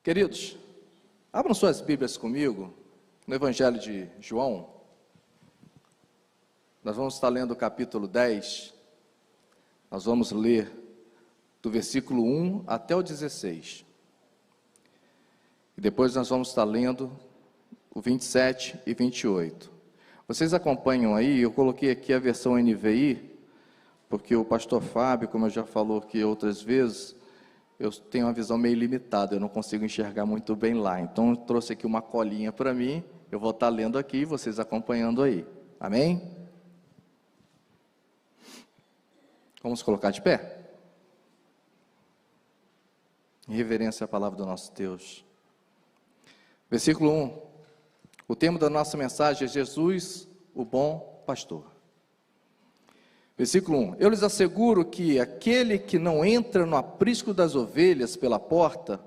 Queridos, abram suas Bíblias comigo, no Evangelho de João. Nós vamos estar lendo o capítulo 10, nós vamos ler do versículo 1 até o 16. E depois nós vamos estar lendo o 27 e 28. Vocês acompanham aí, eu coloquei aqui a versão NVI, porque o pastor Fábio, como eu já falou aqui outras vezes, eu tenho uma visão meio limitada, eu não consigo enxergar muito bem lá. Então eu trouxe aqui uma colinha para mim, eu vou estar lendo aqui e vocês acompanhando aí. Amém? Vamos colocar de pé? Em reverência à palavra do nosso Deus. Versículo 1. O tema da nossa mensagem é Jesus, o bom pastor. Versículo 1. Eu lhes asseguro que aquele que não entra no aprisco das ovelhas pela porta,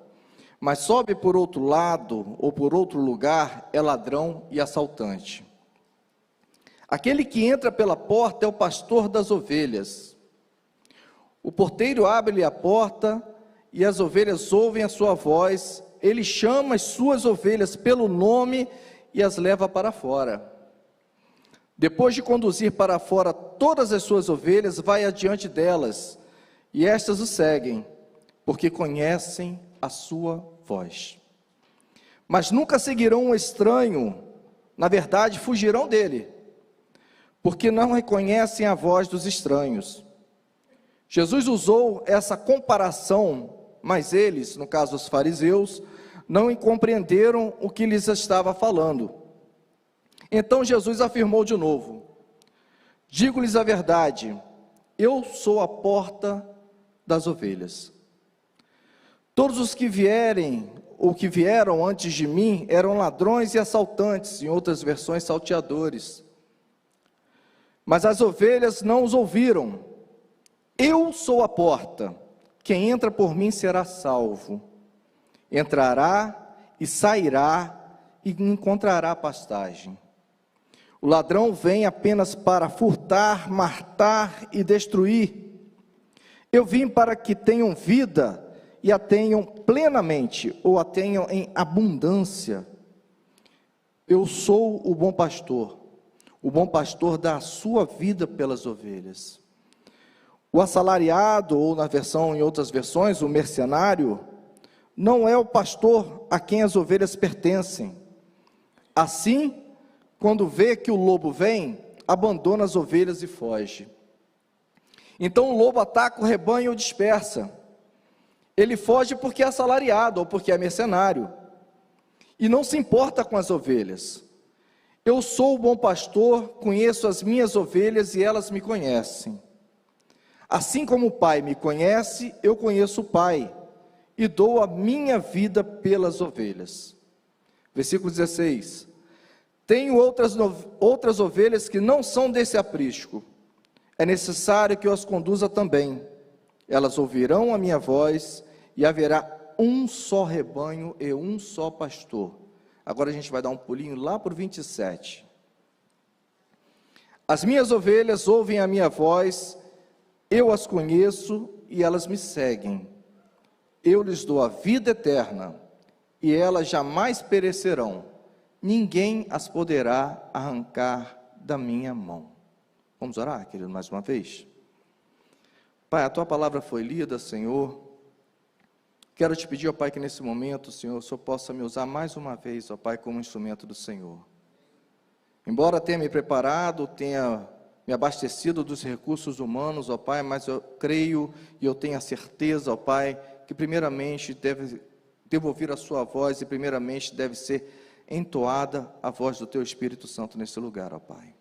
mas sobe por outro lado ou por outro lugar, é ladrão e assaltante. Aquele que entra pela porta é o pastor das ovelhas. O porteiro abre-lhe a porta e as ovelhas ouvem a sua voz. Ele chama as suas ovelhas pelo nome e as leva para fora. Depois de conduzir para fora todas as suas ovelhas, vai adiante delas, e estas o seguem, porque conhecem a sua voz. Mas nunca seguirão um estranho, na verdade fugirão dele, porque não reconhecem a voz dos estranhos. Jesus usou essa comparação, mas eles, no caso os fariseus, não compreenderam o que lhes estava falando. Então Jesus afirmou de novo: digo-lhes a verdade, eu sou a porta das ovelhas. Todos os que vierem, ou que vieram antes de mim, eram ladrões e assaltantes, em outras versões, salteadores. Mas as ovelhas não os ouviram. Eu sou a porta, quem entra por mim será salvo. Entrará e sairá e encontrará pastagem. O ladrão vem apenas para furtar, matar e destruir. Eu vim para que tenham vida e a tenham plenamente, ou a tenham em abundância. Eu sou o bom pastor. O bom pastor dá a sua vida pelas ovelhas. O assalariado, ou em outras versões, o mercenário, não é o pastor a quem as ovelhas pertencem. Assim, quando vê que o lobo vem, abandona as ovelhas e foge. Então o lobo ataca o rebanho e o dispersa. Ele foge porque é assalariado ou porque é mercenário. E não se importa com as ovelhas. Eu sou o bom pastor, conheço as minhas ovelhas e elas me conhecem. Assim como o Pai me conhece, eu conheço o Pai e dou a minha vida pelas ovelhas. Versículo 16. Tenho outras ovelhas que não são desse aprisco. É necessário que eu as conduza também. Elas ouvirão a minha voz e haverá um só rebanho e um só pastor. Agora a gente vai dar um pulinho lá para o 27. As minhas ovelhas ouvem a minha voz, eu as conheço e elas me seguem. Eu lhes dou a vida eterna e elas jamais perecerão. Ninguém as poderá arrancar da minha mão. Vamos orar, querido, mais uma vez? Pai, a Tua palavra foi lida, Senhor. Quero Te pedir, ó Pai, que nesse momento, Senhor, o Senhor possa me usar mais uma vez, ó Pai, como instrumento do Senhor. Embora tenha me preparado, tenha me abastecido dos recursos humanos, ó Pai, mas eu creio e eu tenho a certeza, ó Pai, que primeiramente devo ouvir a Sua voz e primeiramente deve ser entoada a voz do Teu Espírito Santo nesse lugar, ó Pai.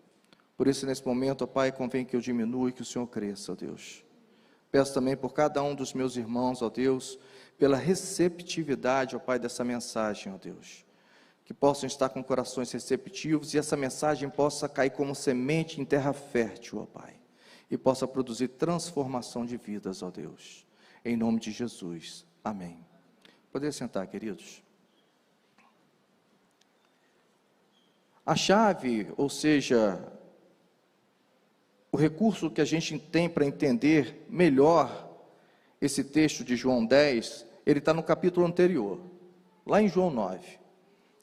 Por isso, nesse momento, ó Pai, convém que eu diminua e que o Senhor cresça, ó Deus. Peço também por cada um dos meus irmãos, ó Deus, pela receptividade, ó Pai, dessa mensagem, ó Deus. Que possam estar com corações receptivos e essa mensagem possa cair como semente em terra fértil, ó Pai. E possa produzir transformação de vidas, ó Deus. Em nome de Jesus. Amém. Poder sentar, queridos. A chave, ou seja, o recurso que a gente tem para entender melhor esse texto de João 10, ele está no capítulo anterior. lá em João 9.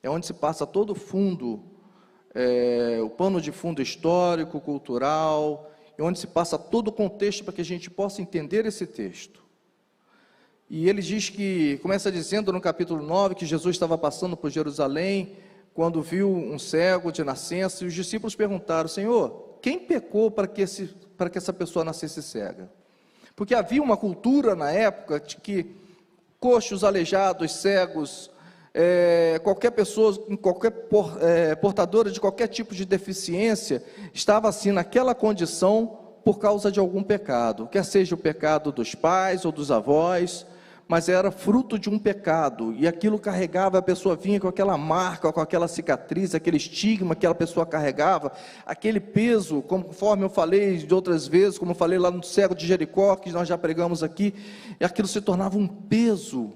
É onde se passa todo o fundo, o pano de fundo histórico, cultural, e onde se passa todo o contexto para que a gente possa entender esse texto. E ele diz que, começa dizendo no capítulo 9, que Jesus estava passando por Jerusalém, quando viu um cego de nascença, e os discípulos perguntaram: Senhor, quem pecou para que essa pessoa nascesse cega? Porque havia uma cultura na época de que coxos, aleijados, cegos, qualquer pessoa, qualquer portadora de qualquer tipo de deficiência, estava assim naquela condição por causa de algum pecado, quer seja o pecado dos pais ou dos avós, mas era fruto de um pecado, e aquilo carregava, a pessoa vinha com aquela marca, com aquela cicatriz, aquele estigma que aquela pessoa carregava, aquele peso, conforme eu falei de outras vezes, como eu falei lá no cego de Jericó, que nós já pregamos aqui, e aquilo se tornava um peso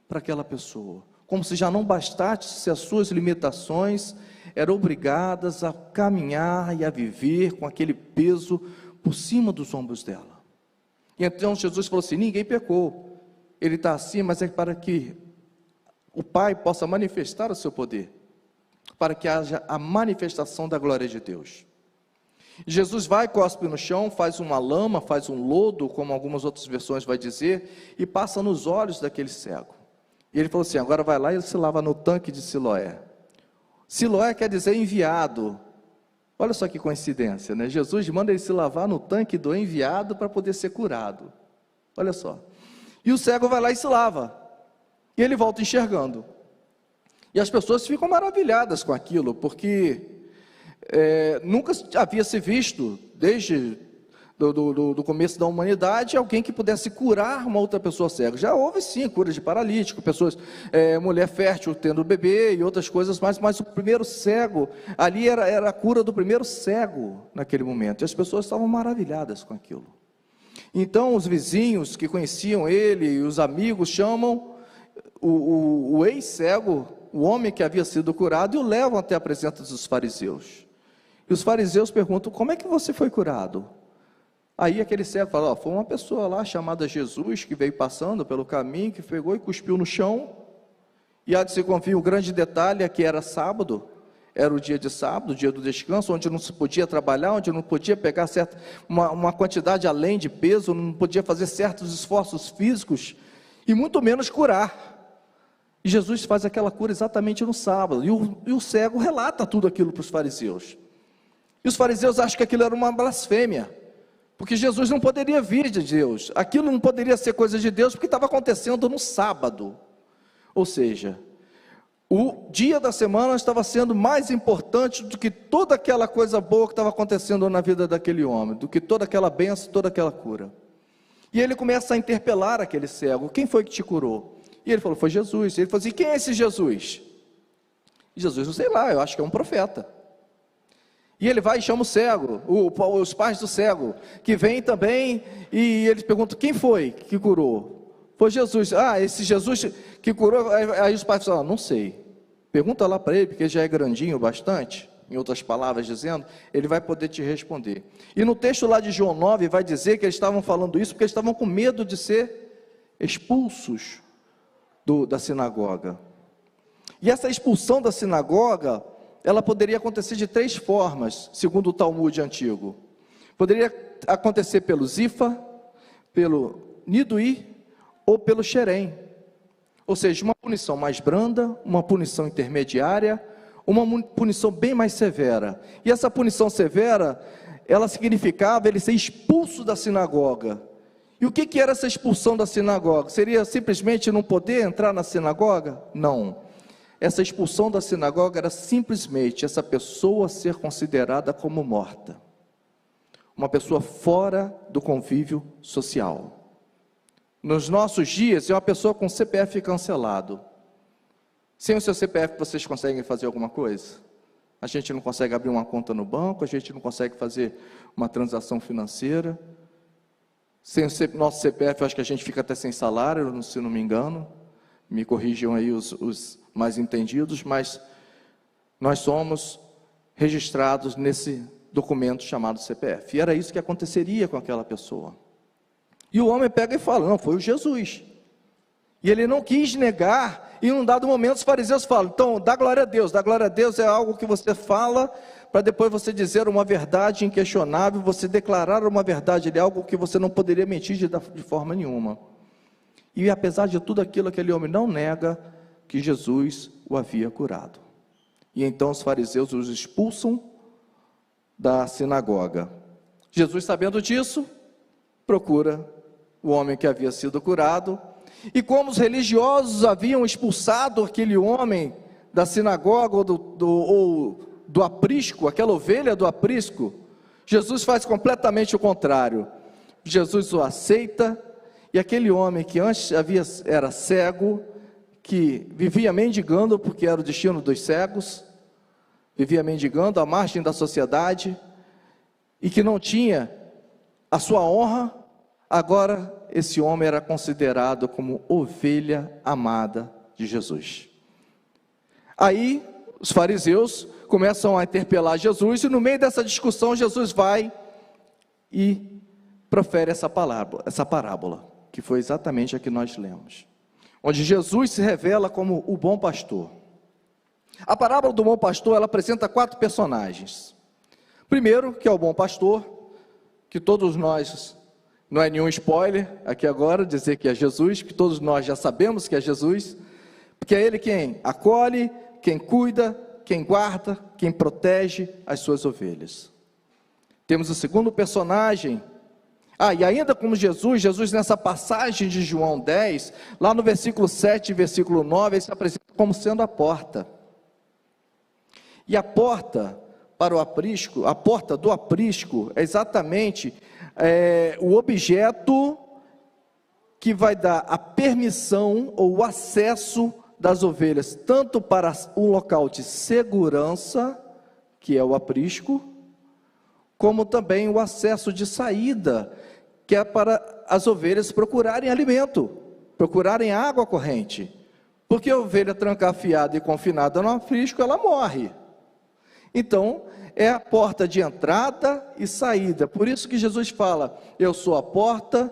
para aquela pessoa, como se já não bastasse as suas limitações, eram obrigadas a caminhar e a viver com aquele peso por cima dos ombros dela. E então Jesus falou assim: ninguém pecou, ele está assim, mas é para que o Pai possa manifestar o seu poder, para que haja a manifestação da glória de Deus. Jesus vai, cospe no chão, faz uma lama, faz um lodo, como algumas outras versões vai dizer, e passa nos olhos daquele cego. E ele falou assim: agora vai lá e se lava no tanque de Siloé. Siloé quer dizer enviado. Olha só que coincidência, né? Jesus manda ele se lavar no tanque do enviado para poder ser curado. Olha só. E o cego vai lá e se lava. E ele volta enxergando. E as pessoas ficam maravilhadas com aquilo, porque nunca havia se visto, desde do começo da humanidade, alguém que pudesse curar uma outra pessoa cega. Já houve sim cura de paralítico, pessoas, mulher fértil tendo bebê e outras coisas mais, mas o primeiro cego, ali era a cura do primeiro cego naquele momento, e as pessoas estavam maravilhadas com aquilo. Então os vizinhos que conheciam ele e os amigos chamam o ex-cego, o homem que havia sido curado, e o levam até a presença dos fariseus. E os fariseus perguntam: como é que você foi curado? Aí aquele cego fala: foi uma pessoa lá chamada Jesus, que veio passando pelo caminho, que pegou e cuspiu no chão. E há de se convir, o grande detalhe é que era sábado, era o dia de sábado, o dia do descanso, onde não se podia trabalhar, onde não podia pegar uma quantidade além de peso, não podia fazer certos esforços físicos, e muito menos curar. E Jesus faz aquela cura exatamente no sábado, e o cego relata tudo aquilo para os fariseus. E os fariseus acham que aquilo era uma blasfêmia, porque Jesus não poderia vir de Deus, aquilo não poderia ser coisa de Deus, porque estava acontecendo no sábado. Ou seja, o dia da semana estava sendo mais importante do que toda aquela coisa boa que estava acontecendo na vida daquele homem, do que toda aquela bênção, toda aquela cura. E ele começa a interpelar aquele cego: quem foi que te curou? E ele falou: foi Jesus. Ele falou assim: quem é esse Jesus? E Jesus: não sei lá, eu acho que é um profeta. E ele vai e chama o cego, os pais do cego, que vêm também, e eles perguntam: quem foi que curou? Foi Jesus. Ah, esse Jesus que curou. Aí os pais falam: não sei, pergunta lá para ele, porque ele já é grandinho bastante, em outras palavras dizendo, ele vai poder te responder. E no texto lá de João 9 vai dizer que eles estavam falando isso porque eles estavam com medo de ser expulsos da sinagoga. E essa expulsão da sinagoga, ela poderia acontecer de três formas, segundo o Talmud antigo. Poderia acontecer pelo Zifa, pelo Niduí ou pelo Xerém. Ou seja, uma punição mais branda, uma punição intermediária, uma punição bem mais severa. E essa punição severa, ela significava ele ser expulso da sinagoga. E o que era essa expulsão da sinagoga? Seria simplesmente não poder entrar na sinagoga? Não. Essa expulsão da sinagoga era simplesmente essa pessoa ser considerada como morta. Uma pessoa fora do convívio social. Nos nossos dias, é uma pessoa com CPF cancelado. Sem o seu CPF, vocês conseguem fazer alguma coisa? A gente não consegue abrir uma conta no banco, a gente não consegue fazer uma transação financeira. Sem o nosso CPF, eu acho que a gente fica até sem salário, se não me engano. Me corrijam aí os mais entendidos, mas nós somos registrados nesse documento chamado CPF. E era isso que aconteceria com aquela pessoa. E o homem pega e fala: não, foi o Jesus. E ele não quis negar e em um dado momento os fariseus falam: então, dá glória a Deus. Dá glória a Deus é algo que você fala para depois você dizer uma verdade inquestionável, você declarar uma verdade, é algo que você não poderia mentir de forma nenhuma. E apesar de tudo aquilo, aquele homem não nega que Jesus o havia curado. E então os fariseus os expulsam da sinagoga. Jesus, sabendo disso, procura o homem que havia sido curado, e como os religiosos haviam expulsado aquele homem da sinagoga ou do aprisco, aquela ovelha do aprisco, Jesus faz completamente o contrário. Jesus o aceita, e aquele homem que antes era cego, que vivia mendigando, porque era o destino dos cegos, vivia mendigando à margem da sociedade, e que não tinha a sua honra, agora esse homem era considerado como ovelha amada de Jesus. Aí os fariseus começam a interpelar Jesus, e no meio dessa discussão Jesus vai e profere essa parábola, que foi exatamente a que nós lemos, onde Jesus se revela como o bom pastor. A parábola do bom pastor, ela apresenta 4 personagens. Primeiro, que é o bom pastor, que todos nós, não é nenhum spoiler aqui agora dizer que é Jesus, que todos nós já sabemos que é Jesus, porque é Ele quem acolhe, quem cuida, quem guarda, quem protege as suas ovelhas. Temos o segundo personagem, e ainda como Jesus nessa passagem de João 10, lá no versículo 7 e versículo 9, ele se apresenta como sendo a porta. E a porta para o aprisco, a porta do aprisco é exatamente o objeto que vai dar a permissão ou o acesso das ovelhas, tanto para um local de segurança, que é o aprisco, como também o acesso de saída, que é para as ovelhas procurarem alimento, procurarem água corrente, porque a ovelha trancafiada e confinada no aprisco, ela morre. Então, é a porta de entrada e saída. Por isso que Jesus fala: eu sou a porta,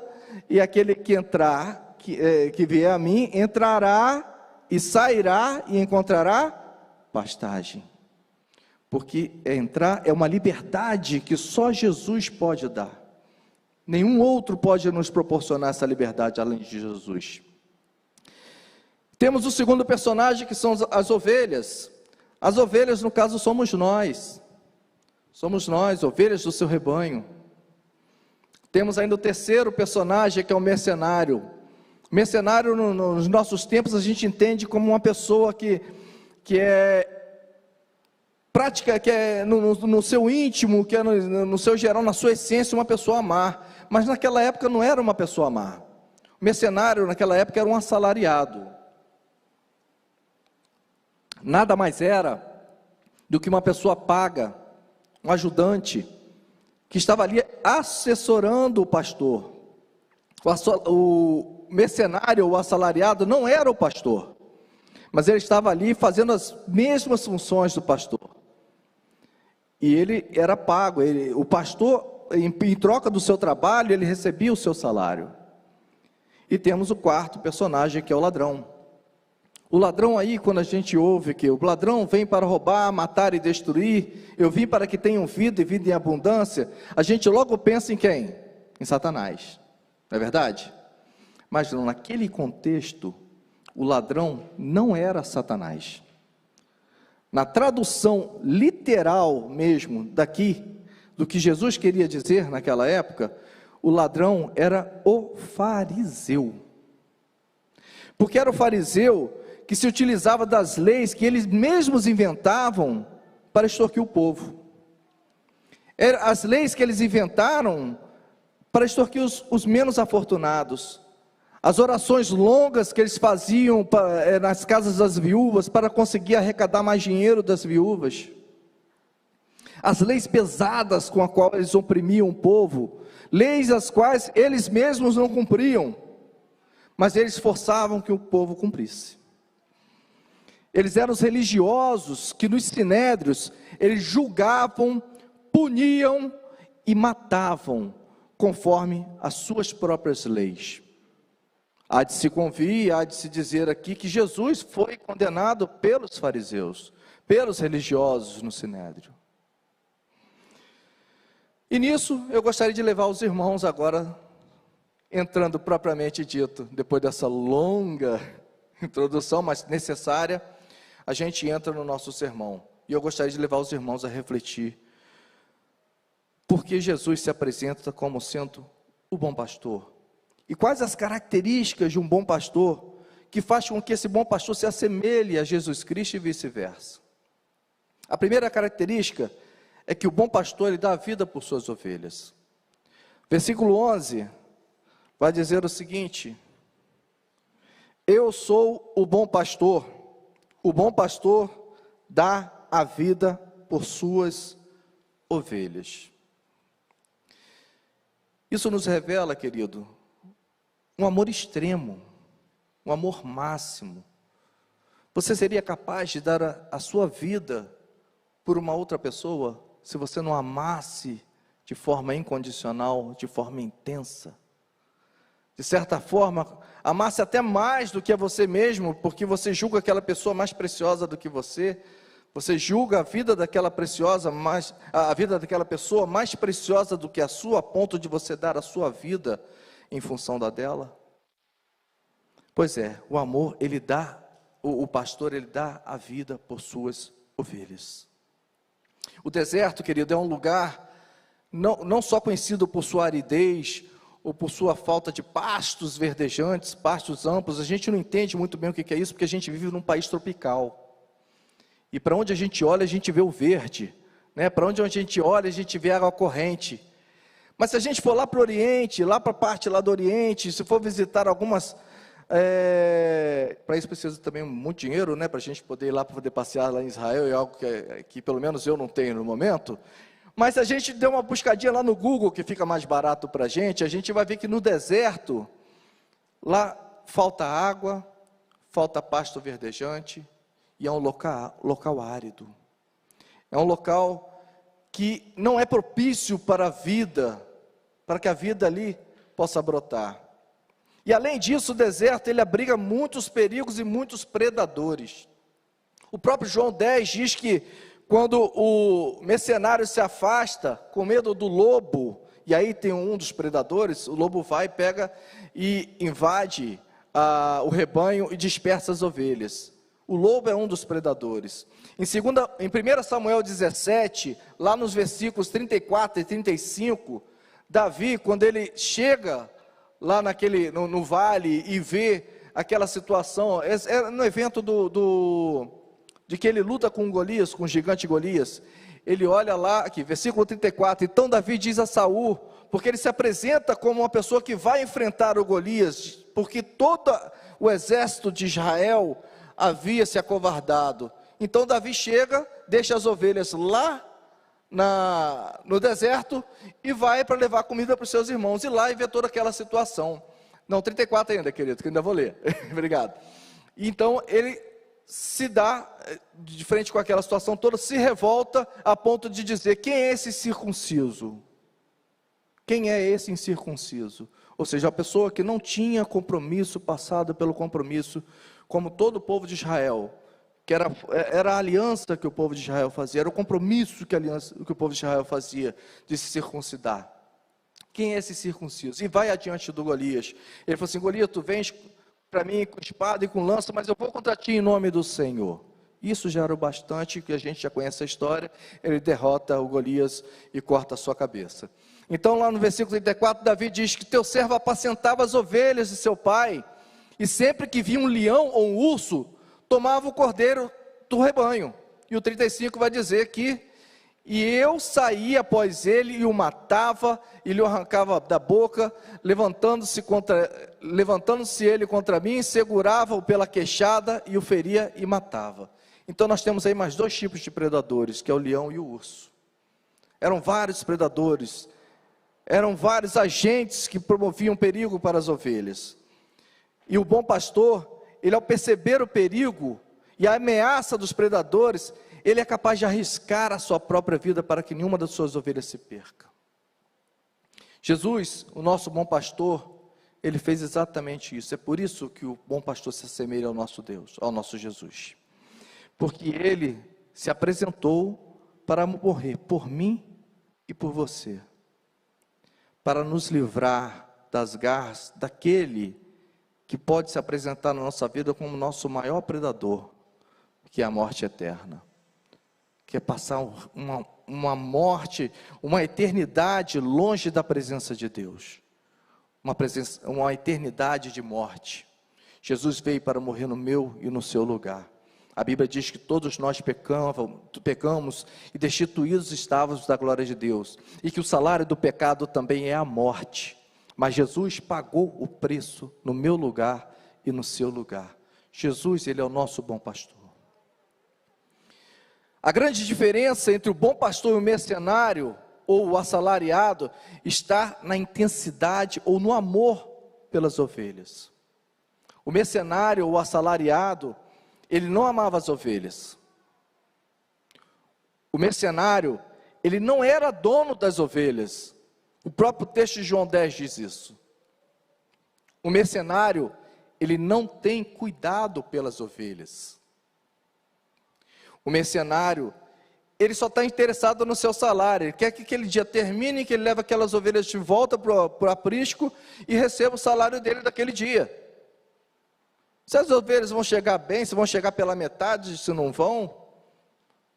e aquele que entrar, que vier a mim, entrará e sairá e encontrará pastagem. Porque entrar é uma liberdade que só Jesus pode dar. Nenhum outro pode nos proporcionar essa liberdade além de Jesus. Temos o segundo personagem, que são as ovelhas. As ovelhas, no caso, somos nós. Somos nós, ovelhas do seu rebanho. Temos ainda o terceiro personagem, que é o mercenário. O mercenário, nos nossos tempos, a gente entende como uma pessoa que é prática, que é no seu íntimo, que é no seu geral, na sua essência, uma pessoa má. Mas naquela época não era uma pessoa má. O mercenário, naquela época, era um assalariado. Nada mais era do que uma pessoa paga, um ajudante, que estava ali assessorando o pastor. O mercenário, o assalariado, não era o pastor, mas ele estava ali fazendo as mesmas funções do pastor. E ele era pago, o pastor, em troca do seu trabalho, ele recebia o seu salário. E temos o quarto personagem, que é o ladrão. O ladrão aí, quando a gente ouve que o ladrão vem para roubar, matar e destruir, eu vim para que tenham vida e vida em abundância, a gente logo pensa em quem? Em Satanás, não é verdade? Mas naquele contexto, o ladrão não era Satanás. Na tradução literal mesmo daqui, do que Jesus queria dizer naquela época, o ladrão era o fariseu. Porque era o fariseu que se utilizava das leis que eles mesmos inventavam para extorquir o povo. Eram as leis que eles inventaram para extorquir os menos afortunados. As orações longas que eles faziam nas casas das viúvas para conseguir arrecadar mais dinheiro das viúvas. As leis pesadas com as quais eles oprimiam o povo. Leis as quais eles mesmos não cumpriam, mas eles forçavam que o povo cumprisse. Eles eram os religiosos que nos sinédrios, eles julgavam, puniam e matavam, conforme as suas próprias leis. Há de se convir, há de se dizer aqui que Jesus foi condenado pelos fariseus, pelos religiosos no Sinédrio. E nisso eu gostaria de levar os irmãos agora, entrando propriamente dito, depois dessa longa introdução, mas necessária, a gente entra no nosso sermão. E eu gostaria de levar os irmãos a refletir, porque Jesus se apresenta como sendo o bom pastor. E quais as características de um bom pastor que faz com que esse bom pastor se assemelhe a Jesus Cristo e vice-versa? A primeira característica é que o bom pastor, ele dá a vida por suas ovelhas. Versículo 11 vai dizer o seguinte: eu sou o bom pastor dá a vida por suas ovelhas. Isso nos revela, querido, um amor extremo, um amor máximo. Você seria capaz de dar a sua vida por uma outra pessoa, se você não amasse de forma incondicional, de forma intensa? De certa forma, amasse até mais do que a você mesmo, porque você julga aquela pessoa mais preciosa do que você. Você julga a vida daquela vida daquela pessoa mais preciosa do que a sua, a ponto de você dar a sua vida em função da dela? Pois é, o amor, ele dá, o pastor, ele dá a vida por suas ovelhas. O deserto, querido, é um lugar não só conhecido por sua aridez, ou por sua falta de pastos verdejantes, pastos amplos. A gente não entende muito bem o que é isso, porque a gente vive num país tropical. E para onde a gente olha, a gente vê o verde, né? Para onde a gente olha, a gente vê água corrente. Mas se a gente for lá para o Oriente, lá para a parte lá do Oriente, se for visitar algumas... para isso precisa também muito dinheiro, né? Para a gente poder ir lá, para poder passear lá em Israel, é algo que pelo menos eu não tenho no momento. Mas se a gente der uma buscadinha lá no Google, que fica mais barato para a gente vai ver que no deserto, lá falta água, falta pasto verdejante, e é um local árido. É um local que não é propício para a vida, para que a vida ali possa brotar. E além disso, o deserto, ele abriga muitos perigos e muitos predadores. O próprio João 10 diz que quando o mercenário se afasta com medo do lobo, e aí tem um dos predadores, o lobo vai, pega e invade o rebanho e dispersa as ovelhas. O lobo é um dos predadores. Em 1 Samuel 17, lá nos versículos 34 e 35, Davi, quando ele chega lá no vale e vê aquela situação, é no evento de que ele luta com Golias, com o gigante Golias, ele olha lá, aqui, versículo 34, então Davi diz a Saul, porque ele se apresenta como uma pessoa que vai enfrentar o Golias, porque todo o exército de Israel havia se acovardado. Então Davi chega, deixa as ovelhas lá no deserto e vai para levar comida para os seus irmãos, e lá e vê toda aquela situação. Não, 34 ainda, querido, que ainda vou ler. Obrigado. Então ele se dá de frente com aquela situação toda, se revolta a ponto de dizer: quem é esse circunciso? Quem é esse incircunciso? Ou seja, a pessoa que não tinha compromisso, passado pelo compromisso, como todo o povo de Israel, que era a aliança que o povo de Israel fazia, era o compromisso que o povo de Israel fazia de se circuncidar. Quem é esse circunciso? E vai adiante do Golias. Ele falou assim: Golias, tu vens para mim com espada e com lança, mas eu vou contra ti em nome do Senhor. Isso já era o bastante, que a gente já conhece a história. Ele derrota o Golias e corta a sua cabeça. Então lá no versículo 34, Davi diz que teu servo apacentava as ovelhas de seu pai, e sempre que via um leão ou um urso, tomava o cordeiro do rebanho. E o 35 vai dizer que: e eu saía após ele e o matava, e lhe arrancava da boca, levantando-se ele contra mim, segurava-o pela queixada e o feria e matava. Então nós temos aí mais dois tipos de predadores, que é o leão e o urso. Eram vários predadores, eram vários agentes que promoviam perigo para as ovelhas. E o bom pastor, ele, ao perceber o perigo e a ameaça dos predadores, ele é capaz de arriscar a sua própria vida para que nenhuma das suas ovelhas se perca. Jesus, o nosso bom pastor, ele fez exatamente isso. É por isso que o bom pastor se assemelha ao nosso Deus, ao nosso Jesus. Porque ele se apresentou para morrer por mim e por você, para nos livrar das garras daquele que pode se apresentar na nossa vida como nosso maior predador, que é a morte eterna, que é passar uma morte, uma eternidade longe da presença de Deus, uma eternidade de morte. Jesus veio para morrer no meu e no seu lugar. A Bíblia diz que todos nós pecamos e destituídos estávamos da glória de Deus, e que o salário do pecado também é a morte, mas Jesus pagou o preço no meu lugar e no seu lugar. Jesus, ele é o nosso bom pastor. A grande diferença entre o bom pastor e o mercenário, ou o assalariado, está na intensidade ou no amor pelas ovelhas. O mercenário ou assalariado, ele não amava as ovelhas. O mercenário, ele não era dono das ovelhas. O próprio texto de João 10 diz isso. O mercenário, ele não tem cuidado pelas ovelhas. O mercenário, ele só está interessado no seu salário. Ele quer que aquele dia termine, que ele leve aquelas ovelhas de volta para o aprisco e receba o salário dele daquele dia. Se as ovelhas vão chegar bem, se vão chegar pela metade, se não vão,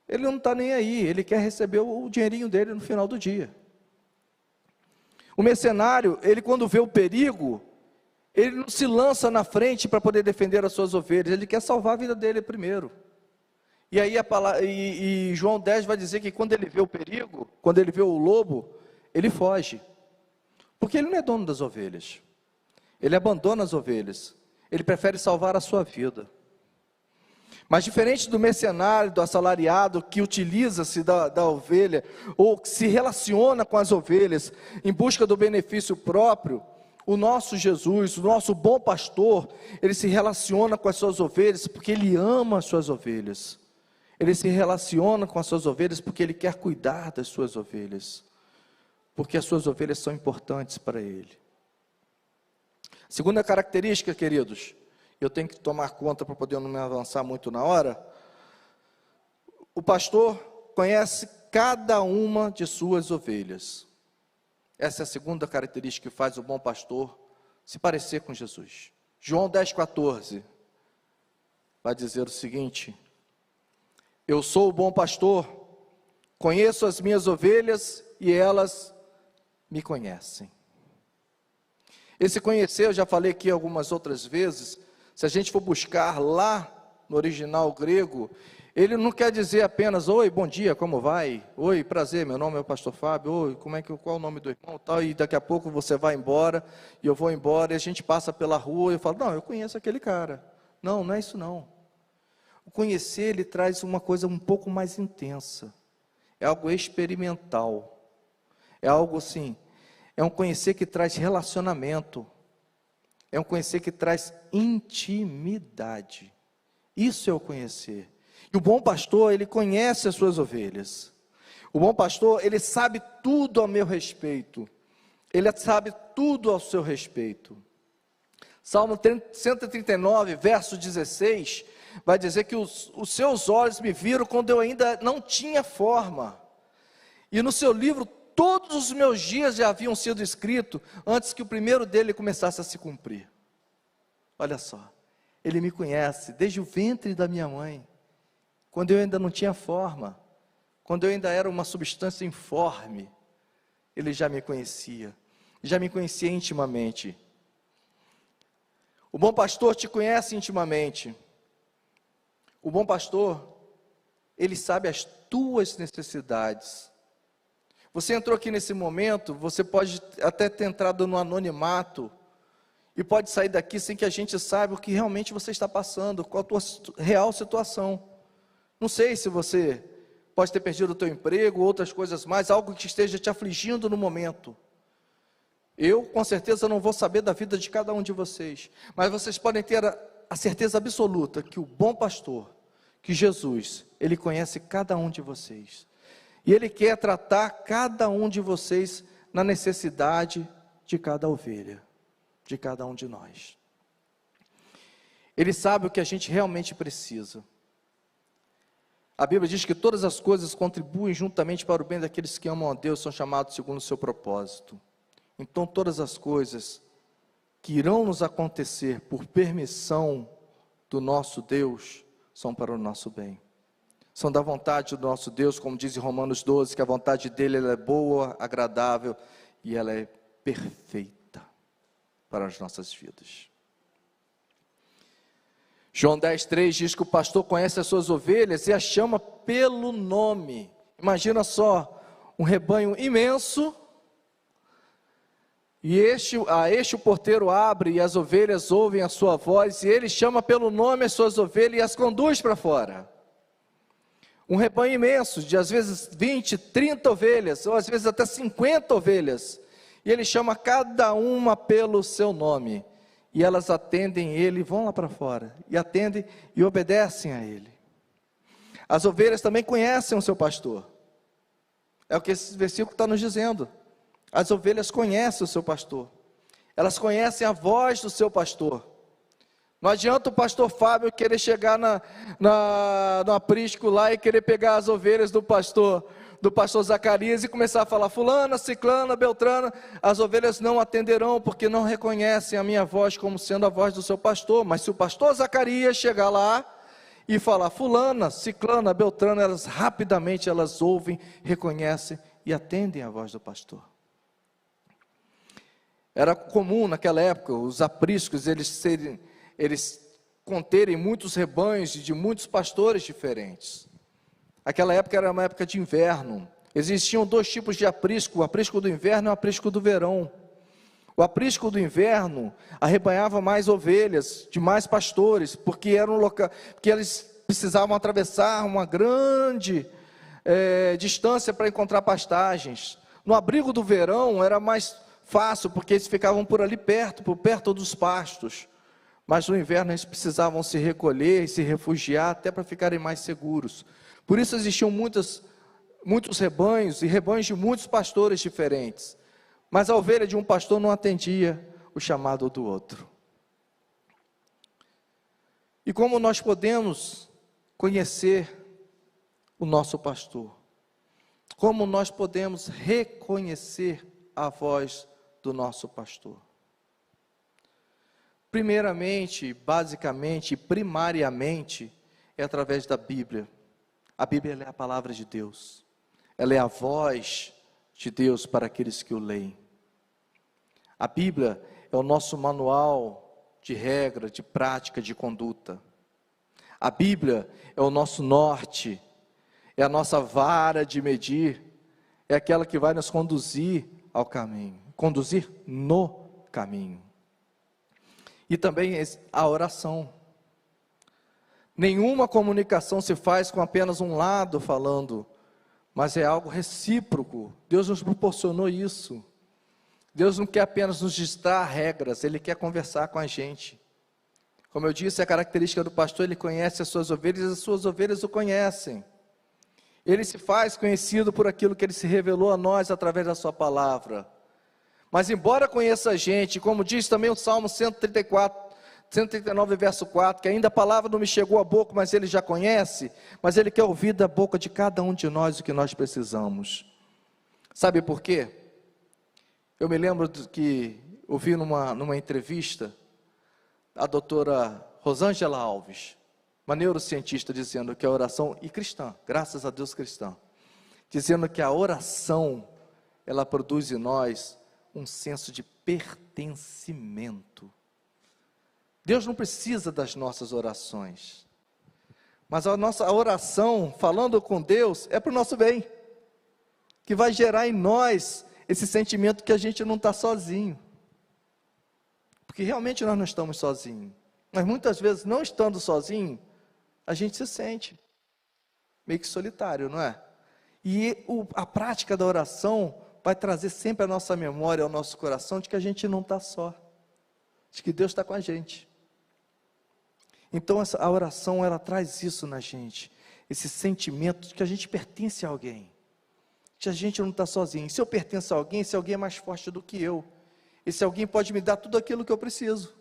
ele não está nem aí, ele quer receber o dinheirinho dele no final do dia. O mercenário, ele quando vê o perigo, ele não se lança na frente para poder defender as suas ovelhas, ele quer salvar a vida dele primeiro. E aí João 10 vai dizer que quando ele vê o perigo, quando ele vê o lobo, ele foge, porque ele não é dono das ovelhas, ele abandona as ovelhas. Ele prefere salvar a sua vida. Mas diferente do mercenário, do assalariado, que utiliza-se da ovelha, ou que se relaciona com as ovelhas, em busca do benefício próprio, o nosso Jesus, o nosso bom pastor, ele se relaciona com as suas ovelhas, porque ele ama as suas ovelhas. Ele se relaciona com as suas ovelhas, porque ele quer cuidar das suas ovelhas. Porque as suas ovelhas são importantes para ele. Segunda característica, queridos, eu tenho que tomar conta para poder não me avançar muito na hora. O pastor conhece cada uma de suas ovelhas. Essa é a segunda característica que faz o bom pastor se parecer com Jesus. João 10,14 vai dizer o seguinte: eu sou o bom pastor, conheço as minhas ovelhas e elas me conhecem. Esse conhecer, eu já falei aqui algumas outras vezes, se a gente for buscar lá no original grego, ele não quer dizer apenas, oi, bom dia, como vai? Oi, prazer, meu nome é o pastor Fábio, oi, qual é o nome do irmão, tal, e daqui a pouco você vai embora, e eu vou embora, e a gente passa pela rua, e eu falo, não, eu conheço aquele cara. Não, não é isso não. O conhecer, ele traz uma coisa um pouco mais intensa, é algo experimental, é algo assim, é um conhecer que traz relacionamento, é um conhecer que traz intimidade. Isso é o conhecer. E o bom pastor, ele conhece as suas ovelhas. O bom pastor, ele sabe tudo a meu respeito. Ele sabe tudo ao seu respeito. Salmo 139, verso 16, vai dizer que os seus olhos me viram quando eu ainda não tinha forma. E no seu livro, todos os meus dias já haviam sido escritos antes que o primeiro dele começasse a se cumprir. Olha só, ele me conhece desde o ventre da minha mãe, quando eu ainda não tinha forma, quando eu ainda era uma substância informe, ele já me conhecia intimamente. O bom pastor te conhece intimamente. O bom pastor, ele sabe as tuas necessidades. Você entrou aqui nesse momento, você pode até ter entrado no anonimato, e pode sair daqui sem que a gente saiba o que realmente você está passando, qual a tua real situação. Não sei se você pode ter perdido o teu emprego, outras coisas mais, algo que esteja te afligindo no momento. Eu, com certeza, não vou saber da vida de cada um de vocês, mas vocês podem ter a certeza absoluta que o bom pastor, que Jesus, ele conhece cada um de vocês. E ele quer tratar cada um de vocês na necessidade de cada ovelha. de cada um de nós. Ele sabe o que a gente realmente precisa. A Bíblia diz que todas as coisas contribuem juntamente para o bem daqueles que amam a Deus, são chamados segundo o seu propósito. Então todas as coisas que irão nos acontecer por permissão do nosso Deus, são para o nosso bem. São da vontade do nosso Deus, como diz em Romanos 12, que a vontade dele ela é boa, agradável e ela é perfeita para as nossas vidas. João 10,3 diz que o pastor conhece as suas ovelhas e as chama pelo nome. Imagina só, um rebanho imenso, e este o porteiro abre e as ovelhas ouvem a sua voz, e ele chama pelo nome as suas ovelhas e as conduz para fora. Um rebanho imenso, de às vezes 20, 30 ovelhas, ou às vezes até 50 ovelhas, e ele chama cada uma pelo seu nome, e elas atendem ele, vão lá para fora, e atendem e obedecem a ele. As ovelhas também conhecem o seu pastor, é o que esse versículo está nos dizendo. As ovelhas conhecem o seu pastor, elas conhecem a voz do seu pastor. Não adianta o pastor Fábio querer chegar no aprisco lá e querer pegar as ovelhas do pastor Zacarias e começar a falar, fulana, ciclana, beltrana. As ovelhas não atenderão, porque não reconhecem a minha voz como sendo a voz do seu pastor. Mas se o pastor Zacarias chegar lá e falar, fulana, ciclana, beltrana, elas rapidamente ouvem, reconhecem e atendem a voz do pastor. Era comum naquela época, os apriscos, eles conterem muitos rebanhos de muitos pastores diferentes. Aquela época era uma época de inverno. Existiam dois tipos de aprisco, o aprisco do inverno e o aprisco do verão. O aprisco do inverno arrebanhava mais ovelhas, de mais pastores, porque era um local, porque eles precisavam atravessar uma grande distância para encontrar pastagens. No abrigo do verão era mais fácil, porque eles ficavam por ali por perto dos pastos. Mas no inverno eles precisavam se recolher e se refugiar, até para ficarem mais seguros. Por isso existiam muitos rebanhos, e rebanhos de muitos pastores diferentes. Mas a ovelha de um pastor não atendia o chamado do outro. E como nós podemos conhecer o nosso pastor? Como nós podemos reconhecer a voz do nosso pastor? Primeiramente, basicamente, primariamente, é através da Bíblia. A Bíblia é a palavra de Deus. Ela é a voz de Deus para aqueles que o leem. A Bíblia é o nosso manual de regra, de prática, de conduta. A Bíblia é o nosso norte, é a nossa vara de medir, é aquela que vai nos conduzir ao caminho, conduzir no caminho. E também a oração. Nenhuma comunicação se faz com apenas um lado falando, mas é algo recíproco. Deus nos proporcionou isso. Deus não quer apenas nos ditar regras, Ele quer conversar com a gente. Como eu disse, a característica do pastor, ele conhece as suas ovelhas e as suas ovelhas o conhecem. Ele se faz conhecido por aquilo que Ele se revelou a nós através da sua palavra. Mas embora conheça a gente, como diz também o Salmo 139, verso 4, que ainda a palavra não me chegou à boca, mas Ele já conhece, mas Ele quer ouvir da boca de cada um de nós o que nós precisamos. Sabe por quê? Eu me lembro que ouvi numa entrevista a doutora Rosângela Alves, uma neurocientista, dizendo que a oração, e cristã, graças a Deus cristã, dizendo que a oração, ela produz em nós um senso de pertencimento. Deus não precisa das nossas orações, mas a nossa oração, falando com Deus, é para o nosso bem, que vai gerar em nós esse sentimento que a gente não está sozinho, porque realmente nós não estamos sozinhos, mas muitas vezes, não estando sozinho, a gente se sente meio que solitário, não é? E a prática da oração vai trazer sempre a nossa memória, ao nosso coração, de que a gente não está só, de que Deus está com a gente. Então a oração, ela traz isso na gente, esse sentimento de que a gente pertence a alguém, que a gente não está sozinho. Se eu pertenço a alguém, esse alguém é mais forte do que eu, esse alguém pode me dar tudo aquilo que eu preciso.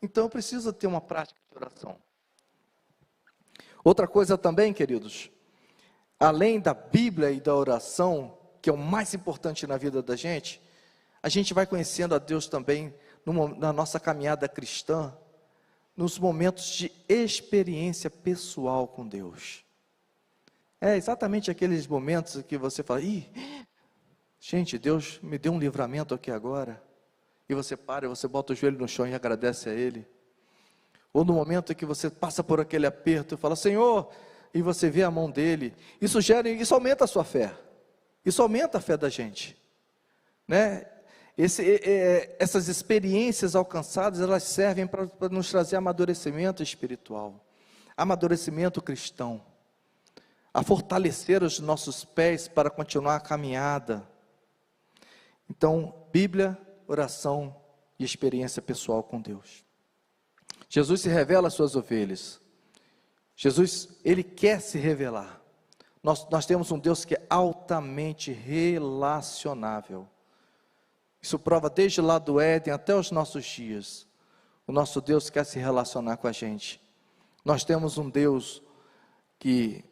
Então eu preciso ter uma prática de oração. Outra coisa também, queridos, além da Bíblia e da oração, que é o mais importante na vida da gente, a gente vai conhecendo a Deus também na nossa caminhada cristã, nos momentos de experiência pessoal com Deus. É exatamente aqueles momentos que você fala, gente, Deus me deu um livramento aqui agora, e você para, você bota o joelho no chão e agradece a Ele. Ou no momento em que você passa por aquele aperto e fala, Senhor, e você vê a mão dEle, isso aumenta a sua fé, isso aumenta a fé da gente, né? Essas experiências alcançadas, elas servem para nos trazer amadurecimento espiritual, amadurecimento cristão, a fortalecer os nossos pés para continuar a caminhada. Então, Bíblia, oração e experiência pessoal com Deus. Jesus se revela às suas ovelhas. Jesus, Ele quer se revelar. Nós temos um Deus que é altamente relacionável. Isso prova desde lá do Éden até os nossos dias. O nosso Deus quer se relacionar com a gente. Nós temos um Deus que,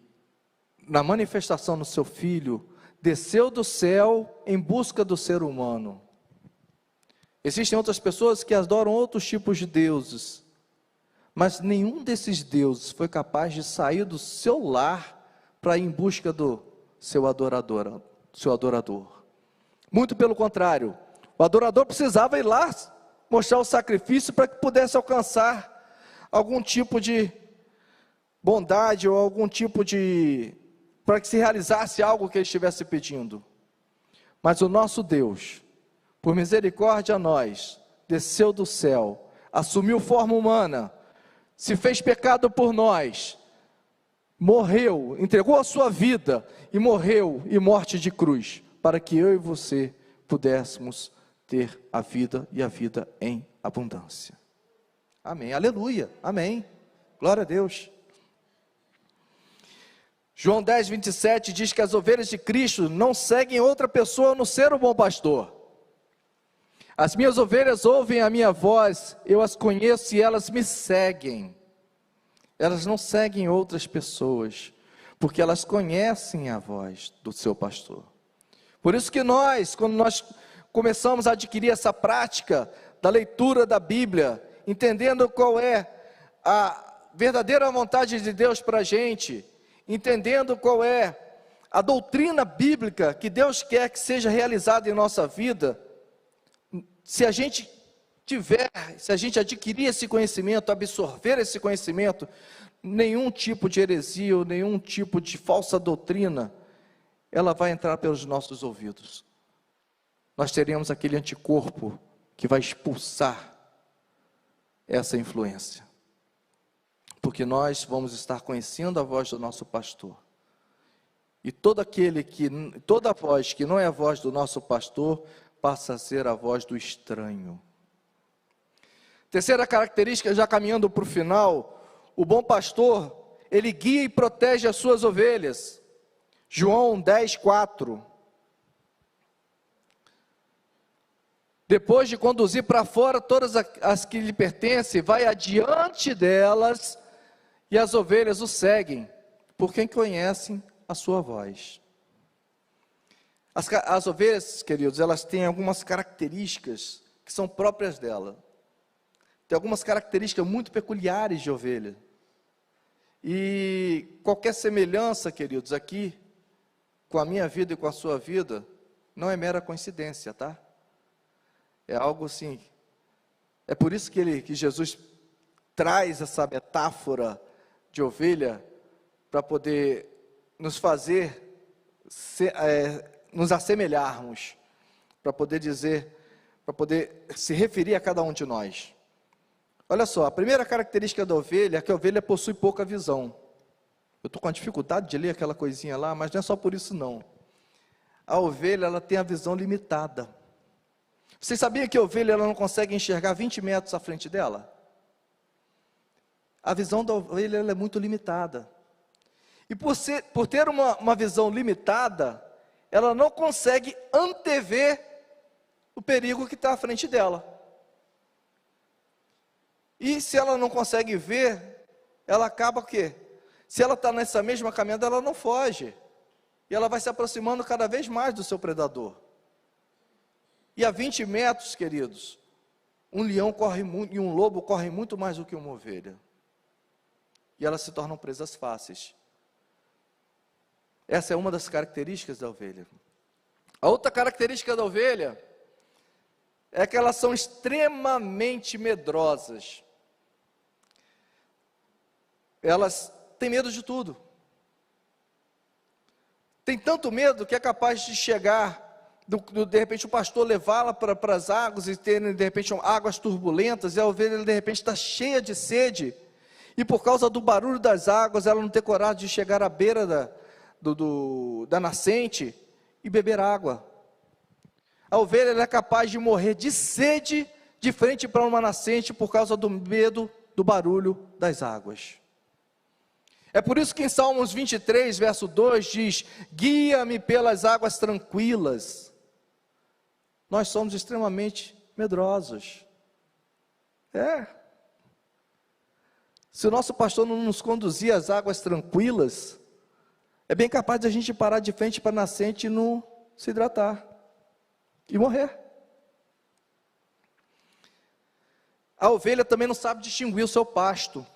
na manifestação do seu Filho, desceu do céu em busca do ser humano. Existem outras pessoas que adoram outros tipos de deuses, mas nenhum desses deuses foi capaz de sair do seu lar para ir em busca do seu adorador. Muito pelo contrário, o adorador precisava ir lá mostrar o sacrifício para que pudesse alcançar algum tipo de bondade ou algum tipo de... para que se realizasse algo que ele estivesse pedindo. Mas o nosso Deus, por misericórdia a nós, desceu do céu, assumiu forma humana, se fez pecado por nós, morreu, entregou a sua vida e morreu, e morte de cruz, para que eu e você pudéssemos ter a vida e a vida em abundância. Amém, aleluia, amém, glória a Deus. João 10, 27 diz que as ovelhas de Cristo não seguem outra pessoa a não ser o bom pastor. As minhas ovelhas ouvem a minha voz, eu as conheço e elas me seguem. Elas não seguem outras pessoas, porque elas conhecem a voz do seu pastor. Por isso que quando nós começamos a adquirir essa prática da leitura da Bíblia, entendendo qual é a verdadeira vontade de Deus para a gente, entendendo qual é a doutrina bíblica que Deus quer que seja realizada em nossa vida, se a gente adquirir esse conhecimento, absorver esse conhecimento, nenhum tipo de heresia ou nenhum tipo de falsa doutrina, ela vai entrar pelos nossos ouvidos. Nós teremos aquele anticorpo que vai expulsar essa influência. Porque nós vamos estar conhecendo a voz do nosso pastor. E toda voz que não é a voz do nosso pastor, passa a ser a voz do estranho. Terceira característica, já caminhando para o final, o bom pastor, ele guia e protege as suas ovelhas. João 10, 4. Depois de conduzir para fora todas as que lhe pertencem, vai adiante delas, e as ovelhas o seguem, por quem conhecem a sua voz. As ovelhas, queridos, elas têm algumas características que são próprias dela. Tem algumas características muito peculiares de ovelha. E qualquer semelhança, queridos, aqui, com a minha vida e com a sua vida, não é mera coincidência, tá? É algo assim, é por isso que Jesus traz essa metáfora de ovelha, para poder nos fazer, nos assemelharmos, para poder se referir a cada um de nós. Olha só, a primeira característica da ovelha é que a ovelha possui pouca visão. Eu estou com a dificuldade de ler aquela coisinha lá, mas não é só por isso não. A ovelha, ela tem a visão limitada. Vocês sabiam que a ovelha ela não consegue enxergar 20 metros à frente dela? A visão da ovelha ela é muito limitada. E por ter uma visão limitada, ela não consegue antever o perigo que está à frente dela. E se ela não consegue ver, ela acaba o quê? Se ela está nessa mesma caminhada, ela não foge. E ela vai se aproximando cada vez mais do seu predador. E a 20 metros, queridos, um leão corre muito, e um lobo corre muito mais do que uma ovelha. E elas se tornam presas fáceis. Essa é uma das características da ovelha. A outra característica da ovelha é que elas são extremamente medrosas. Elas têm medo de tudo. Tem tanto medo que é capaz de chegar, de repente o pastor levá-la para as águas e ter de repente águas turbulentas, e a ovelha de repente está cheia de sede, e por causa do barulho das águas, ela não tem coragem de chegar à beira da nascente e beber água. A ovelha ela é capaz de morrer de sede de frente para uma nascente por causa do medo do barulho das águas. É por isso que em Salmos 23, verso 2 diz: guia-me pelas águas tranquilas. Nós somos extremamente medrosos. Se o nosso pastor não nos conduzir às águas tranquilas, é bem capaz de a gente parar de frente para a nascente e não se hidratar e morrer. A ovelha também não sabe distinguir o seu pasto.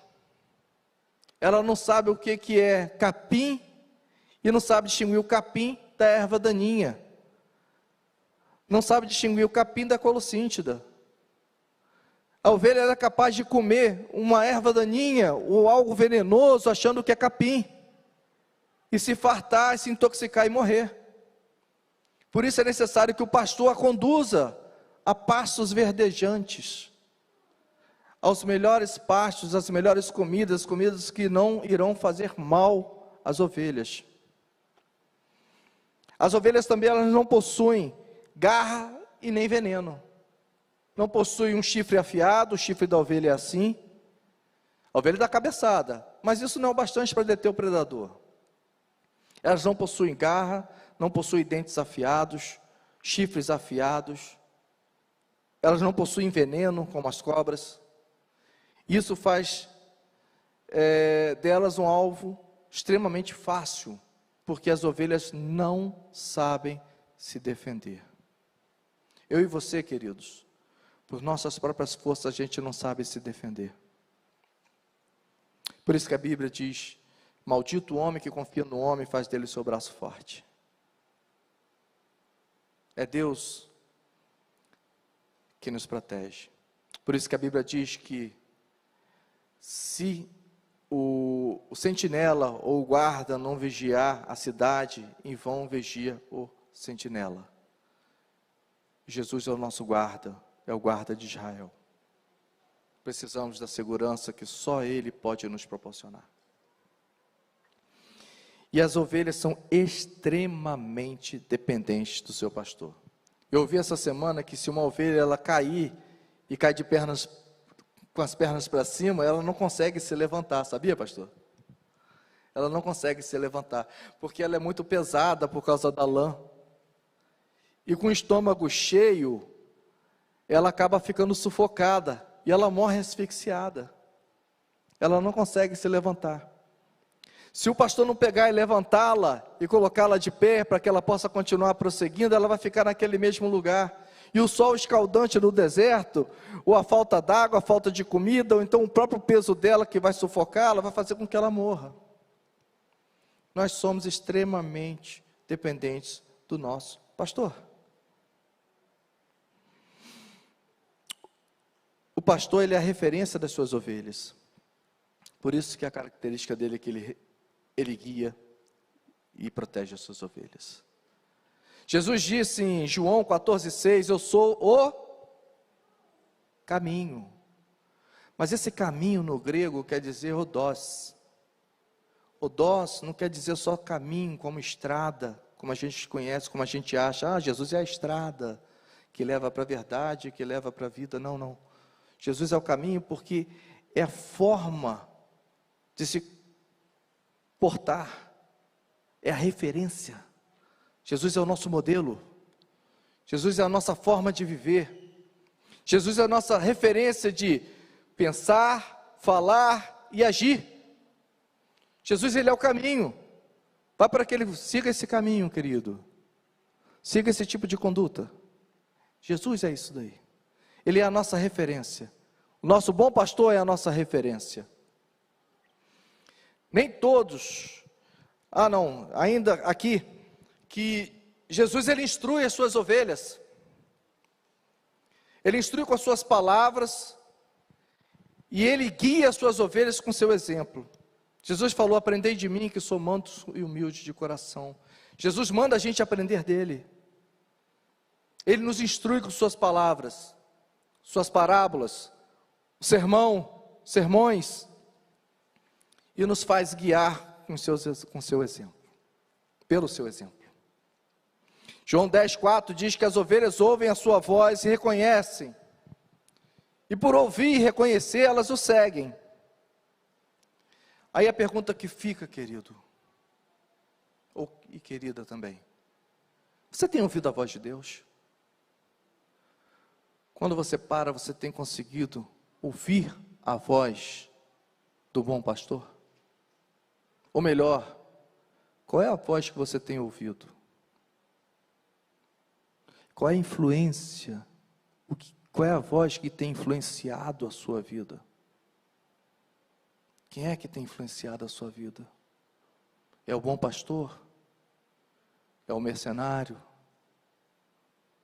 Ela não sabe o que é capim e não sabe distinguir o capim da erva daninha. Não sabe distinguir o capim da colossíntida. A ovelha é capaz de comer uma erva daninha ou algo venenoso achando que é capim. E se fartar, se intoxicar e morrer. Por isso é necessário que o pastor a conduza a pastos verdejantes, aos melhores pastos, às melhores comidas, comidas que não irão fazer mal às ovelhas. As ovelhas também elas não possuem garra e nem veneno. Não possuem um chifre afiado, o chifre da ovelha é assim. A ovelha dá cabeçada, mas isso não é o bastante para deter o predador. Elas não possuem garra, não possuem dentes afiados, chifres afiados. Elas não possuem veneno, como as cobras. Isso faz delas um alvo extremamente fácil, porque as ovelhas não sabem se defender. Eu e você, queridos, por nossas próprias forças, a gente não sabe se defender. Por isso que a Bíblia diz: maldito o homem que confia no homem e faz dele o seu braço forte. É Deus que nos protege. Por isso que a Bíblia diz que se o sentinela ou o guarda não vigiar a cidade, em vão vigia o sentinela. Jesus é o nosso guarda, é o guarda de Israel. Precisamos da segurança que só Ele pode nos proporcionar. E as ovelhas são extremamente dependentes do seu pastor. Eu ouvi essa semana que se uma ovelha ela cair e cai de pernas, com as pernas para cima, ela não consegue se levantar, sabia, pastor? Ela não consegue se levantar, porque ela é muito pesada por causa da lã. E com o estômago cheio, ela acaba ficando sufocada, e ela morre asfixiada. Ela não consegue se levantar. Se o pastor não pegar e levantá-la, e colocá-la de pé, para que ela possa continuar prosseguindo, ela vai ficar naquele mesmo lugar. E o sol escaldante no deserto, ou a falta d'água, a falta de comida, ou então o próprio peso dela que vai sufocá-la, vai fazer com que ela morra. Nós somos extremamente dependentes do nosso pastor. O pastor, ele é a referência das suas ovelhas. Por isso que a característica dele é que ele guia e protege as suas ovelhas. Jesus disse em João 14,6, eu sou o caminho. Mas esse caminho no grego quer dizer odós. Odós não quer dizer só caminho, como estrada, como a gente conhece, como a gente acha. Jesus é a estrada que leva para a verdade, que leva para a vida. Não, não. Jesus é o caminho porque é a forma de se portar, é a referência. Jesus é o nosso modelo. Jesus é a nossa forma de viver. Jesus é a nossa referência de pensar, falar e agir. Jesus, Ele é o caminho. Vá para que Ele siga esse caminho, querido. Siga esse tipo de conduta. Jesus é isso daí. Ele é a nossa referência. O nosso bom pastor é a nossa referência. Nem todos, ainda aqui, que Jesus, Ele instrui as suas ovelhas. Ele instrui com as suas palavras, e Ele guia as suas ovelhas com seu exemplo. Jesus falou: aprendei de mim, que sou manso e humilde de coração. Jesus manda a gente aprender dEle. Ele nos instrui com suas palavras, suas parábolas, sermões, e nos faz guiar com seu exemplo, pelo seu exemplo. João 10,4 diz que as ovelhas ouvem a sua voz e reconhecem, e por ouvir e reconhecer, elas o seguem. Aí a pergunta que fica, querido, e querida também: você tem ouvido a voz de Deus? Quando você para, você tem conseguido ouvir a voz do bom pastor? Ou melhor, qual é a voz que você tem ouvido? Qual é a influência? Qual é a voz que tem influenciado a sua vida? Quem é que tem influenciado a sua vida? É o bom pastor? É o mercenário?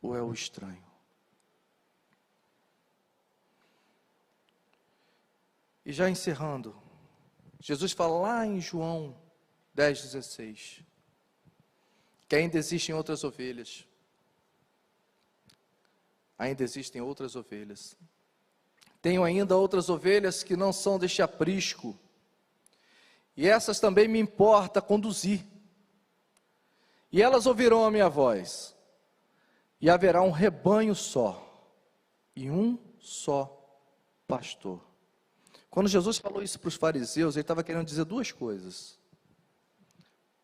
Ou é o estranho? E já encerrando, Jesus fala lá em João 10,16, que ainda existem outras ovelhas. Ainda existem outras ovelhas. Tenho ainda outras ovelhas que não são deste aprisco, e essas também me importa conduzir. E elas ouvirão a minha voz, e haverá um rebanho só, e um só pastor. Quando Jesus falou isso para os fariseus, Ele estava querendo dizer duas coisas.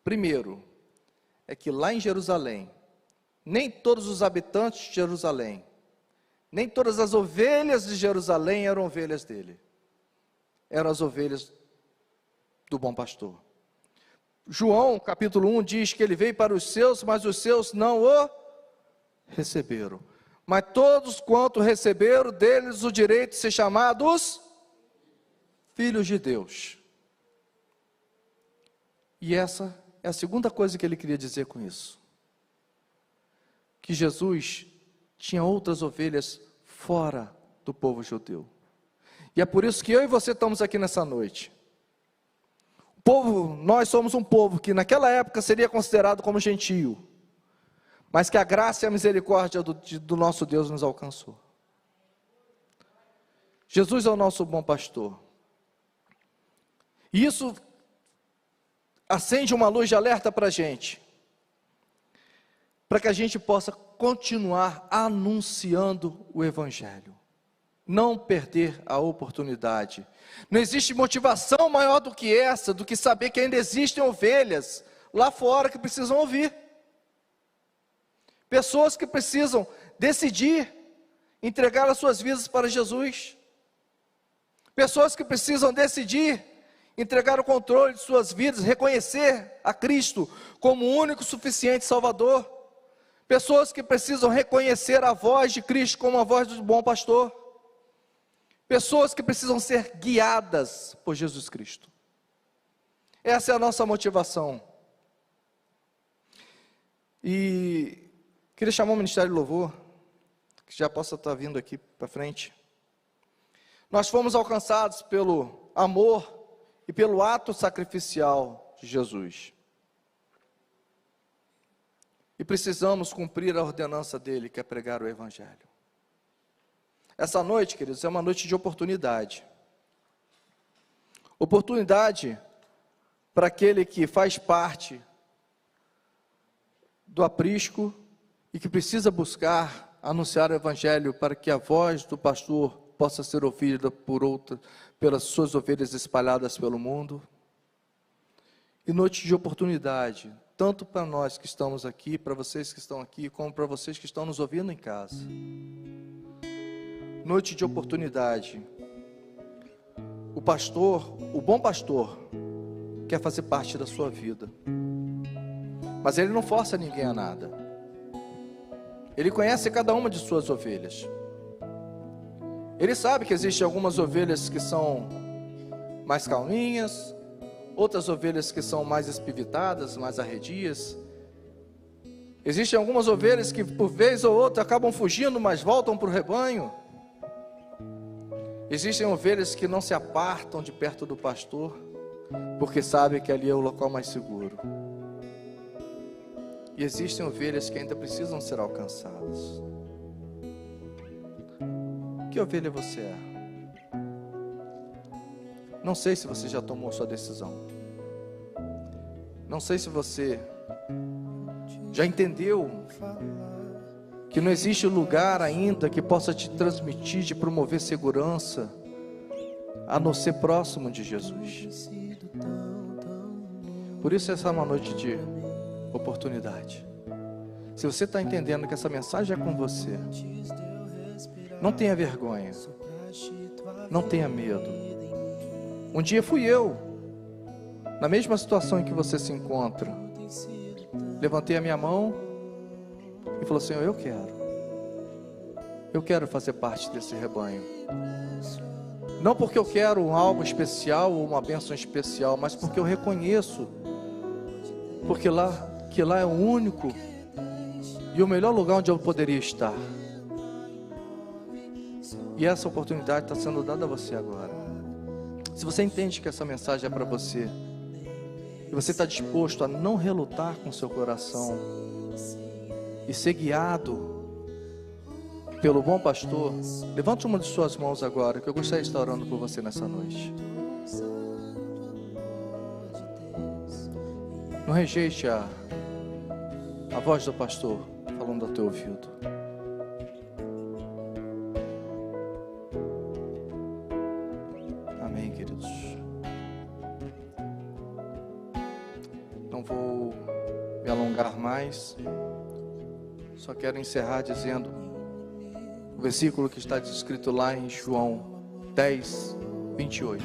Primeiro, é que lá em Jerusalém, nem todos os habitantes de Jerusalém, nem todas as ovelhas de Jerusalém eram ovelhas dele. Eram as ovelhas do bom pastor. João, capítulo 1, diz que ele veio para os seus, mas os seus não o receberam. Mas todos quanto receberam, deles o direito de ser chamados filhos de Deus. E essa é a segunda coisa que ele queria dizer com isso. Que Jesus tinha outras ovelhas fora do povo judeu. E é por isso que eu e você estamos aqui nessa noite. Nós somos um povo que naquela época seria considerado como gentio, mas que a graça e a misericórdia do nosso Deus nos alcançou. Jesus é o nosso bom pastor. E isso acende uma luz de alerta para a gente, para que a gente possa continuar anunciando o Evangelho, não perder a oportunidade. Não existe motivação maior do que essa, do que saber que ainda existem ovelhas lá fora que precisam ouvir, pessoas que precisam decidir entregar as suas vidas para Jesus, pessoas que precisam decidir entregar o controle de suas vidas, reconhecer a Cristo como o único suficiente Salvador, pessoas que precisam reconhecer a voz de Cristo como a voz do bom pastor, pessoas que precisam ser guiadas por Jesus Cristo. Essa é a nossa motivação. E queria chamar o Ministério de Louvor, que já possa estar vindo aqui para frente. Nós fomos alcançados pelo amor e pelo ato sacrificial de Jesus. E precisamos cumprir a ordenança dele, que é pregar o Evangelho. Essa noite, queridos, é uma noite de oportunidade. Oportunidade para aquele que faz parte do aprisco e que precisa buscar anunciar o Evangelho para que a voz do pastor possa ser ouvida pelas suas ovelhas espalhadas pelo mundo. E noite de oportunidade tanto para nós que estamos aqui, para vocês que estão aqui, como para vocês que estão nos ouvindo em casa. Noite de oportunidade. O pastor, o bom pastor, quer fazer parte da sua vida, mas ele não força ninguém a nada. Ele conhece cada uma de suas ovelhas. Ele sabe que existem algumas ovelhas que são mais calminhas, outras ovelhas que são mais espivitadas, mais arredias. Existem algumas ovelhas que por vez ou outra acabam fugindo, mas voltam para o rebanho. Existem ovelhas que não se apartam de perto do pastor, porque sabem que ali é o local mais seguro. E existem ovelhas que ainda precisam ser alcançadas. Que ovelha você é? Não sei se você já tomou sua decisão. Não sei se você já entendeu que não existe lugar ainda que possa te transmitir, te promover segurança, a não ser próximo de Jesus. Por isso essa é uma noite de oportunidade. Se você está entendendo que essa mensagem é com você, não tenha vergonha, não tenha medo. Um dia fui eu, na mesma situação em que você se encontra. Levantei a minha mão e falei: Senhor, eu quero fazer parte desse rebanho. Não porque eu quero algo especial ou uma bênção especial, mas porque eu reconheço, porque que lá é o único e o melhor lugar onde eu poderia estar. E essa oportunidade está sendo dada a você agora. Se você entende que essa mensagem é para você, e você está disposto a não relutar com seu coração e ser guiado pelo bom pastor, levante uma de suas mãos agora, que eu gostaria de estar orando por você nessa noite. Não rejeite a voz do pastor falando ao teu ouvido. Amém, queridos. Não vou me alongar mais. Só quero encerrar dizendo o versículo que está escrito lá em João 10, 28,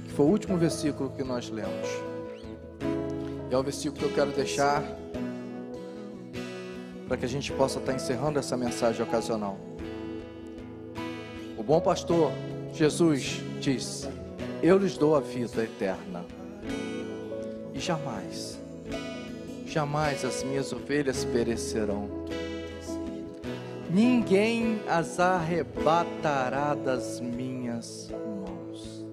que foi o último versículo que nós lemos. E é o versículo que eu quero deixar para que a gente possa estar encerrando essa mensagem ocasional. O bom pastor, Jesus, diz: eu lhes dou a vida eterna, e jamais as minhas ovelhas perecerão. Ninguém as arrebatará das minhas mãos.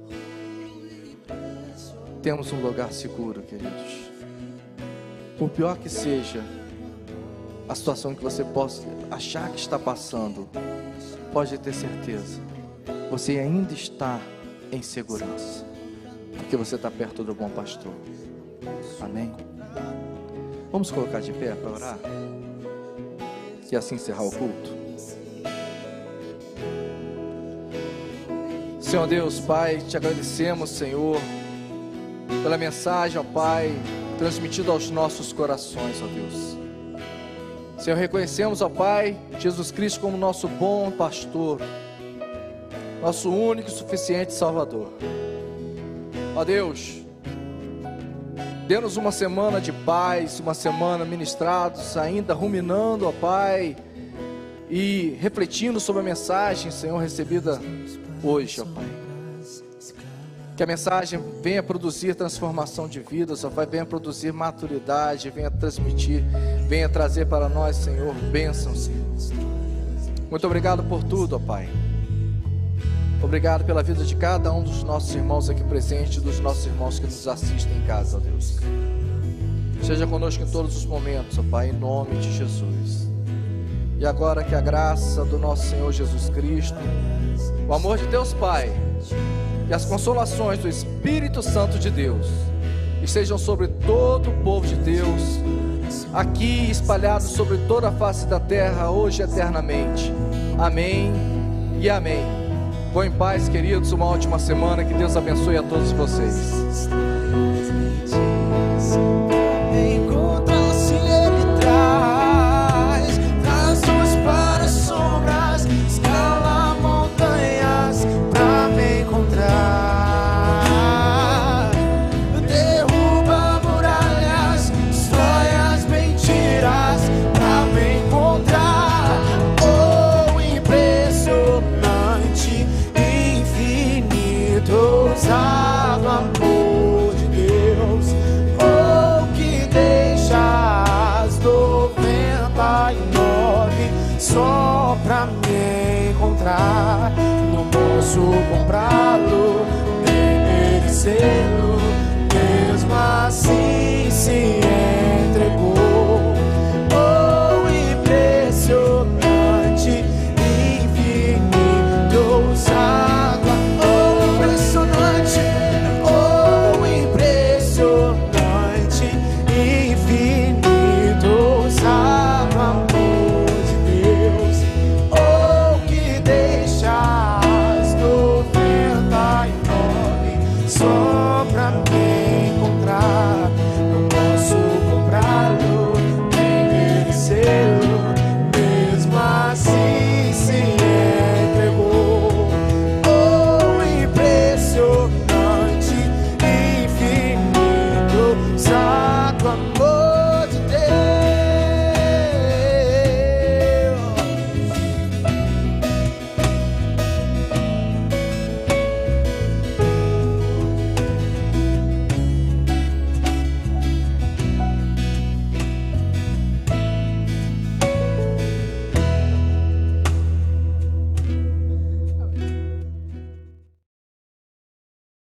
Temos um lugar seguro, queridos. Por pior que seja a situação que você possa achar que está passando, pode ter certeza, você ainda está em segurança, porque você está perto do bom pastor. Amém? Vamos colocar de pé para orar e assim encerrar o culto. Senhor Deus, Pai, te agradecemos, Senhor, pela mensagem, ó Pai, transmitida aos nossos corações, ó Deus. Senhor, reconhecemos, ó Pai, Jesus Cristo como nosso bom pastor, nosso único e suficiente Salvador. Ó Deus, dê-nos uma semana de paz, uma semana ministrados, ainda ruminando, ó Pai, e refletindo sobre a mensagem, Senhor, recebida hoje, ó Pai. Que a mensagem venha produzir transformação de vidas, ó Pai, venha produzir maturidade, venha transmitir, venha trazer para nós, Senhor, bênçãos, Senhor. Muito obrigado por tudo, ó Pai. Obrigado pela vida de cada um dos nossos irmãos aqui presentes, dos nossos irmãos que nos assistem em casa, ó Deus. Seja conosco em todos os momentos, ó Pai, em nome de Jesus. E agora que a graça do nosso Senhor Jesus Cristo, o amor de Deus Pai e as consolações do Espírito Santo de Deus estejam sobre todo o povo de Deus, aqui espalhados sobre toda a face da terra, hoje e eternamente. Amém e amém. Vão em paz, queridos, uma ótima semana, que Deus abençoe a todos vocês. ousado amor de Deus, oh, que deixa as 99 só pra me encontrar. Não posso comprá-lo, nem merecê-lo, mesmo assim se entregou. Oh, impressionante, infinito, ousado, oh, impressionante, oh, impressionante, infinito, ousado amor de Deus, oh, que deixa as 99 só pra mim